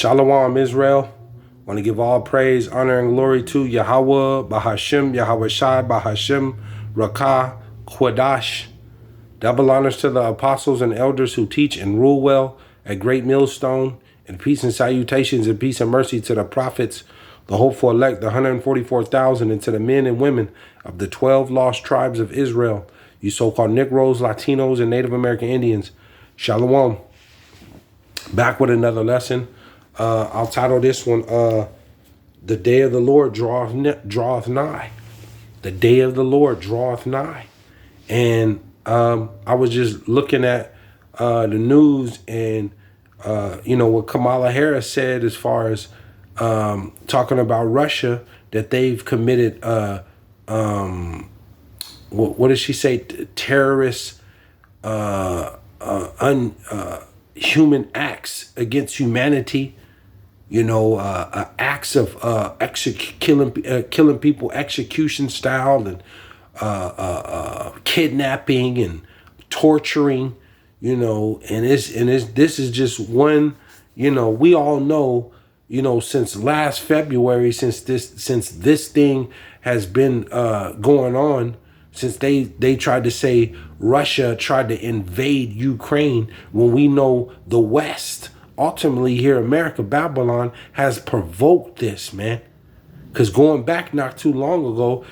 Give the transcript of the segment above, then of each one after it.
Shalom, Israel. Want to give all praise, honor, and glory to YAHAWAH, BASHAM, YAHAWAHSHI, BASHAM, Rakah, Quadash. Double honors to the apostles and elders who teach and rule well at Great Millstone, and peace and salutations and peace and mercy to the prophets, the hopeful elect, the 144,000, and to the men and women of the 12 lost tribes of Israel, you so-called Negroes, Latinos, and Native American Indians. Shalom. Back with another lesson. I'll title this one, The Day of the Lord draweth nigh. The day of the Lord draweth nigh. And I was just looking at the news and, what Kamala Harris said as far as talking about Russia, that they've committed, what does she say? Terrorist, human acts against humanity, acts of killing people execution style, and kidnapping and torturing, and this is just one, we all know, since last February, since this thing has been going on, since they tried to say Russia tried to invade Ukraine, when we know the West, ultimately here America, Babylon, has provoked this, man. Because going back not too long ago,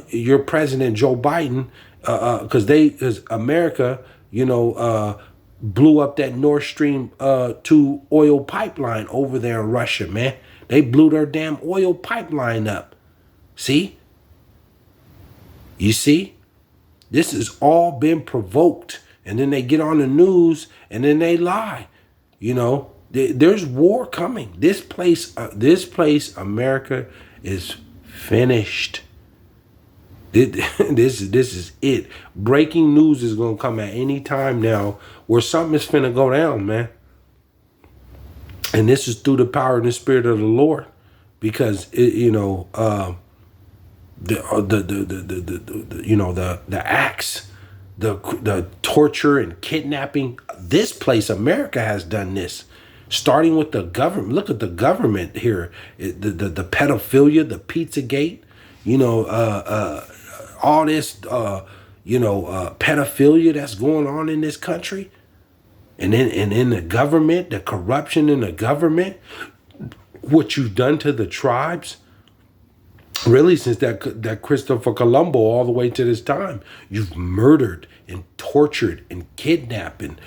your president Joe Biden, because America, blew up that Nord Stream 2 oil pipeline over there in Russia, man. They blew their damn oil pipeline up. See? You see? This has all been provoked. And then they get on the news and then they lie. There's war coming. This place, America, is finished. This is it. Breaking news is going to come at any time now where something is finna go down, man. And this is through the power and the spirit of the Lord. Because, the acts, the torture and kidnapping, this place, America, has done this, starting with the government. Look at the government here, the pedophilia, the Pizzagate, all this, pedophilia that's going on in this country, and in the government, the corruption in the government, what you've done to the tribes. Really, since that Christopher Colombo all the way to this time, you've murdered and tortured and kidnapped and,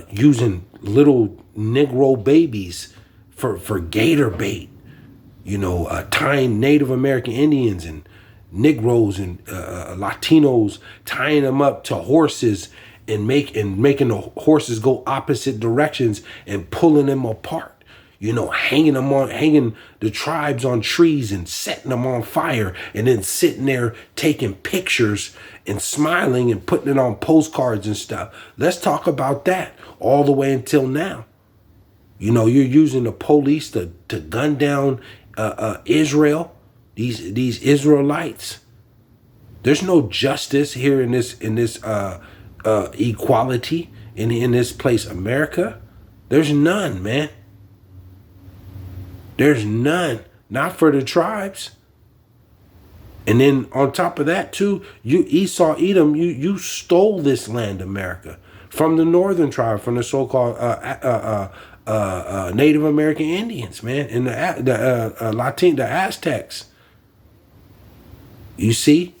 using little Negro babies for gator bait, tying Native American Indians and Negroes and Latinos, tying them up to horses and making the horses go opposite directions and pulling them apart. Hanging the tribes on trees and setting them on fire, and then sitting there taking pictures and smiling and putting it on postcards and stuff. Let's talk about that all the way until now. You're using the police to gun down Israel, these Israelites. There's no justice here in this equality in this place, America. There's none, man. There's none, not for the tribes. And then on top of that too, you Esau, Edom, you stole this land, America, from the northern tribe, from the so-called Native American Indians, man, and the Aztecs. You see,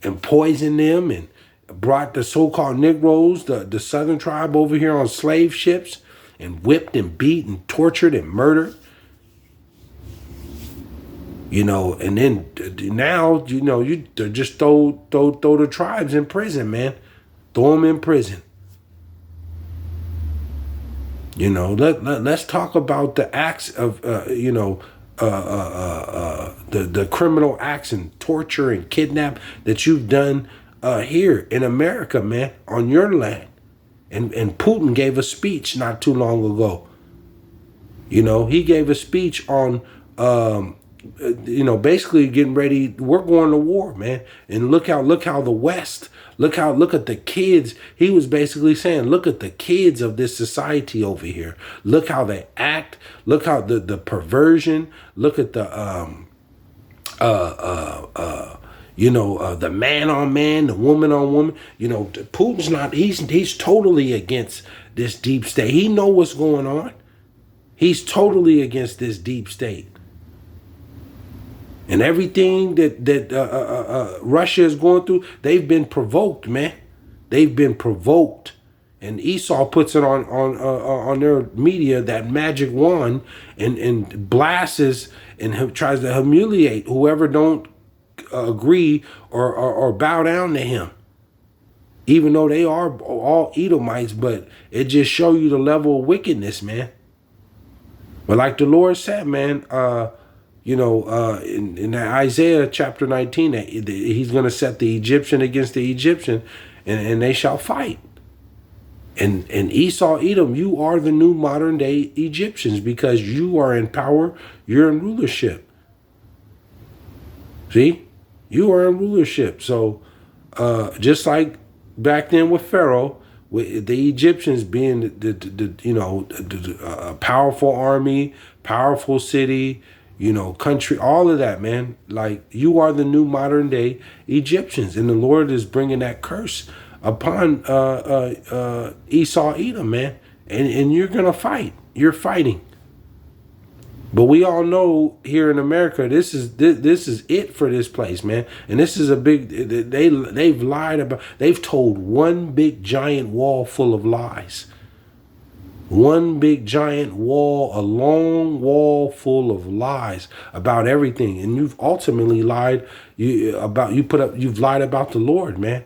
and poisoned them and brought the so-called Negroes, the southern tribe, over here on slave ships and whipped and beat and tortured and murdered. And then now, you just throw the tribes in prison, man. Throw them in prison. Let's talk about the acts of, the criminal acts and torture and kidnap that you've done here in America, man, on your land. And Putin gave a speech not too long ago. He gave a speech on basically getting ready. We're going to war, man. And look how the West, look at the kids. He was basically saying, look at the kids of this society over here. Look how they act. Look how the perversion. Look at the the man on man, the woman on woman. Putin's not. He's totally against this deep state. He know what's going on. He's totally against this deep state. And everything that Russia is going through, they've been provoked, man. They've been provoked. And Esau puts it on their media, that magic wand, and blasts and tries to humiliate whoever don't agree or bow down to him. Even though they are all Edomites, but it just show you the level of wickedness, man. But like the Lord said, man, in Isaiah chapter 19, he's going to set the Egyptian against the Egyptian, and they shall fight. And Esau, Edom, you are the new modern day Egyptians, because you are in power, you're in rulership. See? You are in rulership. So just like back then with Pharaoh, with the Egyptians being a powerful army, powerful city, country, all of that, man. Like, you are the new modern day Egyptians, and the Lord is bringing that curse upon Esau, Edom, man. And you're gonna fight. You're fighting. But we all know here in America, this is it for this place, man. And this is a big. They've lied about. They've told one big giant wall full of lies. One big giant wall, a long wall full of lies about everything, and you've ultimately lied. You've lied about the Lord, man,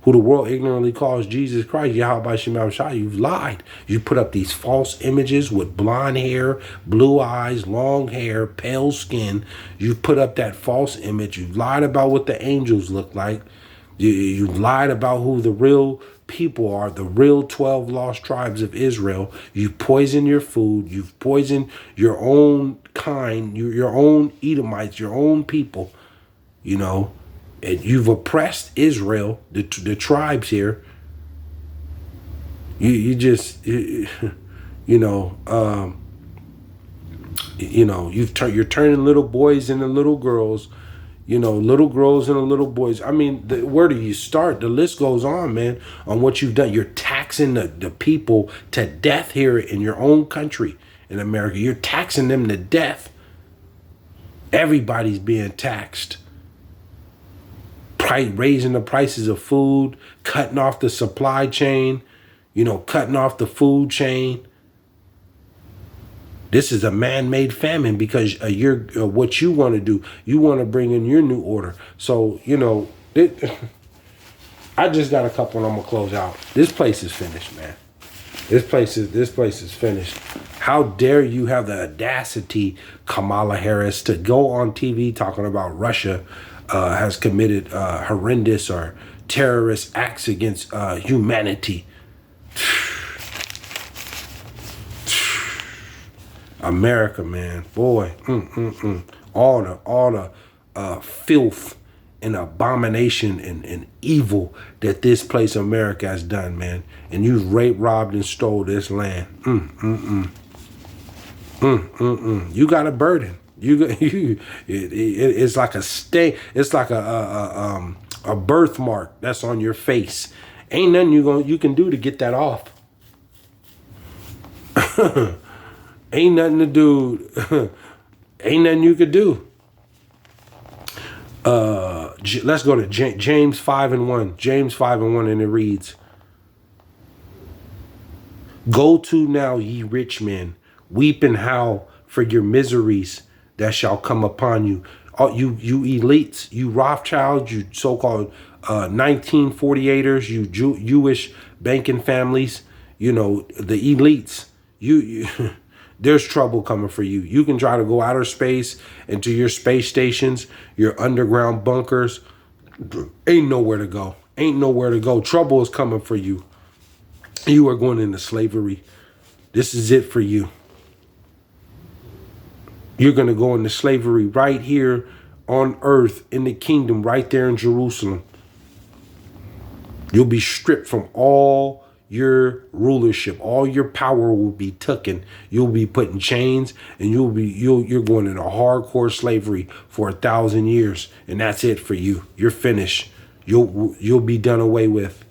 who the world ignorantly calls Jesus Christ, YAHAWAHSHI. You've lied. You put up these false images with blonde hair, blue eyes, long hair, pale skin. You've put up that false image. You've lied about what the angels look like. You've lied about who the real people are, the real 12 lost tribes of Israel. You've poisoned your food. You've poisoned your own kind, your own Edomites, your own people, and you've oppressed Israel, the tribes here. You're turning little boys into little girls, little girls into little boys. I mean, where do you start? The list goes on, man, on what you've done. You're taxing the people to death here in your own country, in America. You're taxing them to death. Everybody's being taxed. Raising the prices of food, cutting off the supply chain, cutting off the food chain. This is a man-made famine, because what you want to do. You want to bring in your new order. So, I just got a couple, and I'm gonna close out. This place is finished, man. This place is finished. How dare you have the audacity, Kamala Harris, to go on TV talking about Russia has committed horrendous or terrorist acts against humanity. America, man, boy, all the filth and abomination and evil that this place America has done, man. And you've raped, robbed, and stole this land. You got a burden. It's like a stain. It's like a birthmark that's on your face. Ain't nothing you can do to get that off. Ain't nothing to do. Ain't nothing you could do. Let's go to James 5:1. James 5:1, and it reads, "Go to now, ye rich men, weep and howl for your miseries that shall come upon you." You elites, you Rothschilds, you so-called 1948ers, you Jewish banking families, the elites, you there's trouble coming for you. You can try to go outer space into your space stations, your underground bunkers. Ain't nowhere to go. Ain't nowhere to go. Trouble is coming for you. You are going into slavery. This is it for you. You're going to go into slavery right here on earth in the kingdom, right there in Jerusalem. You'll be stripped from all your rulership. All your power will be taken. You'll be put in chains, and you're going into hardcore slavery for 1,000 years, and that's it for you. You're finished. You'll be done away with.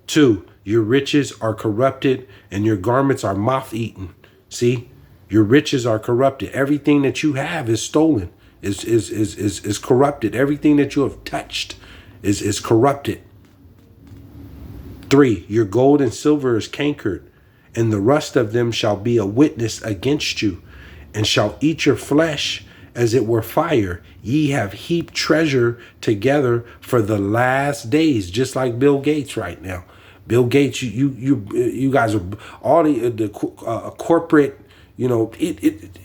2, your riches are corrupted, and your garments are moth-eaten. See, your riches are corrupted. Everything that you have is stolen. Is corrupted. Everything that you have touched is corrupted. 3, your gold and silver is cankered, and the rust of them shall be a witness against you, and shall eat your flesh as it were fire. Ye have heaped treasure together for the last days, just like Bill Gates right now. Bill Gates, you guys are all the corporate,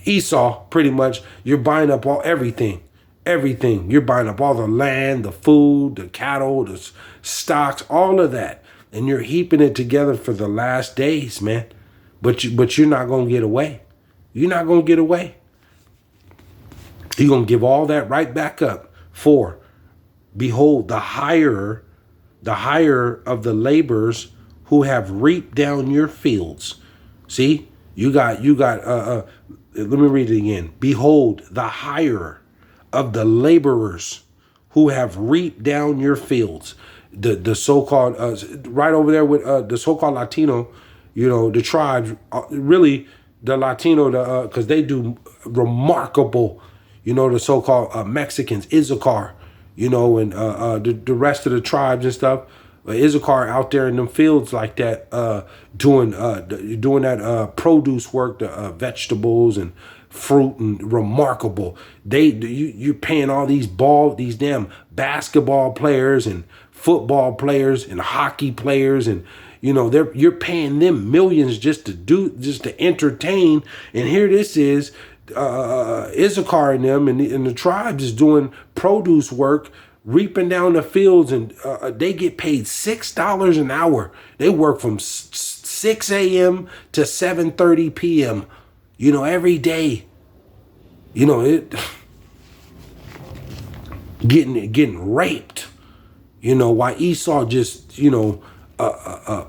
Esau, pretty much. You're buying up everything. You're buying up all the land, the food, the cattle, the stocks, all of that. And you're heaping it together for the last days, man. But you're not going to get away. You're not going to get away. You're going to give all that right back up. 4, behold, the hire of the laborers who have reaped down your fields. See, you got, let me read it again. Behold, the hire of the laborers who have reaped down your fields. The so-called, right over there with the so-called Latino, the tribes, really the Latino, because they do remarkable, the so-called Mexicans, Issachar, and the rest of the tribes and stuff. Issachar out there in them fields like that, doing that produce work, the vegetables and fruit, and remarkable. You're paying all these damn basketball players and football players and hockey players, and you're paying them millions just to entertain. And here this is Issachar and them and the tribes is doing produce work, reaping down the fields, and they get paid $6 an hour. They work from 6 a.m. to 7:30 p.m. Every day. Getting raped. Why Esau just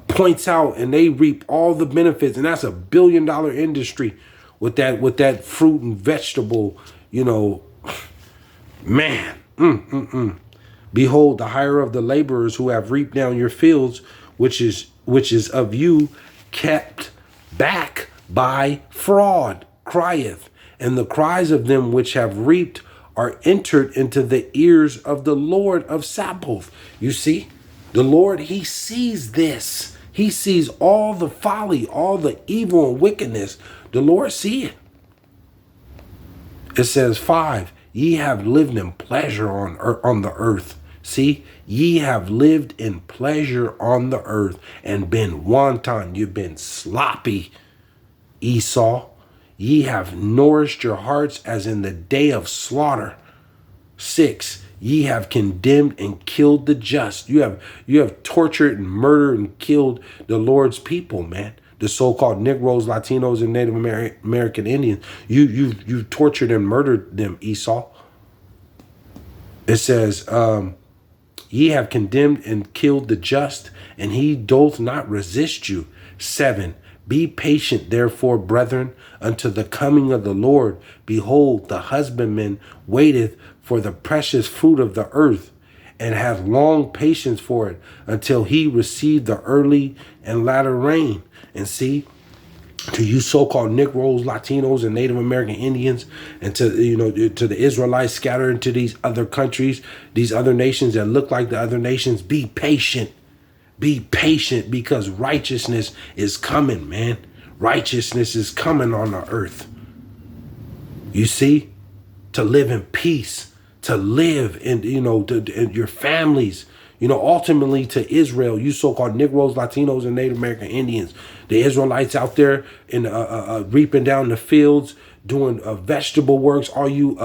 points out, and they reap all the benefits, and that's $1 billion industry with that fruit and vegetable. Man. Behold, the hire of the laborers who have reaped down your fields, which is of you kept back by fraud, crieth, and the cries of them which have reaped are entered into the ears of the Lord of Sabaoth. You see, the Lord, he sees this. He sees all the folly, all the evil and wickedness. The Lord see it. It says 5, ye have lived in pleasure on the earth. See, ye have lived in pleasure on the earth and been wanton. You've been sloppy, Esau. Ye have nourished your hearts as in the day of slaughter. 6, ye have condemned and killed the just. You have tortured and murdered and killed the Lord's people, man. The so-called Negroes, Latinos, and Native American Indians. You've tortured and murdered them, Esau. It says, ye have condemned and killed the just, and he doth not resist you. 7, be patient, therefore, brethren, unto the coming of the Lord. Behold, the husbandman waiteth for the precious fruit of the earth, and hath long patience for it, until he receive the early and latter rain. And see, to you so-called Negroes, Latinos, and Native American Indians, and to the Israelites scattered into these other countries, these other nations that look like the other nations, be patient. Be patient, because righteousness is coming, man. Righteousness is coming on the earth. You see, to live in peace, to live in, in your families, ultimately to Israel, you so-called Negroes, Latinos, and Native American Indians, the Israelites out there in reaping down the fields, doing vegetable works, all you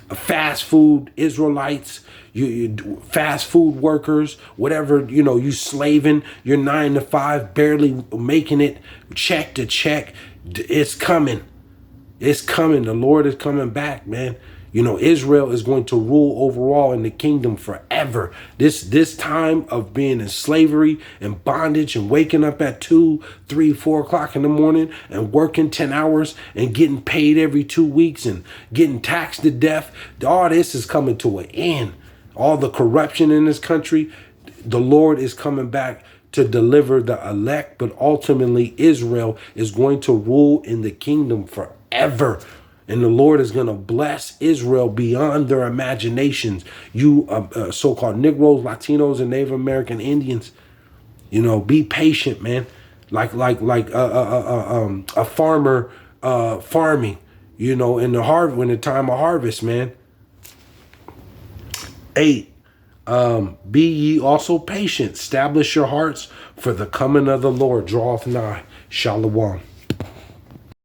fast food Israelites, you fast food workers, whatever, you slaving, you're 9 to 5, barely making it check to check. It's coming. It's coming. The Lord is coming back, man. You know, Israel is going to rule overall in the kingdom forever. This time of being in slavery and bondage and waking up at 2, 3, 4 o'clock in the morning and working 10 hours and getting paid every 2 weeks and getting taxed to death. All this is coming to an end. All the corruption in this country, the Lord is coming back to deliver the elect, but ultimately Israel is going to rule in the kingdom forever. And the Lord is going to bless Israel beyond their imaginations. You so-called Negroes, Latinos, and Native American Indians, you know, be patient, man. Like a farmer farming, you know, in the time of harvest, man. 8. Be ye also patient. Establish your hearts, for the coming of the Lord draweth nigh. Shalom.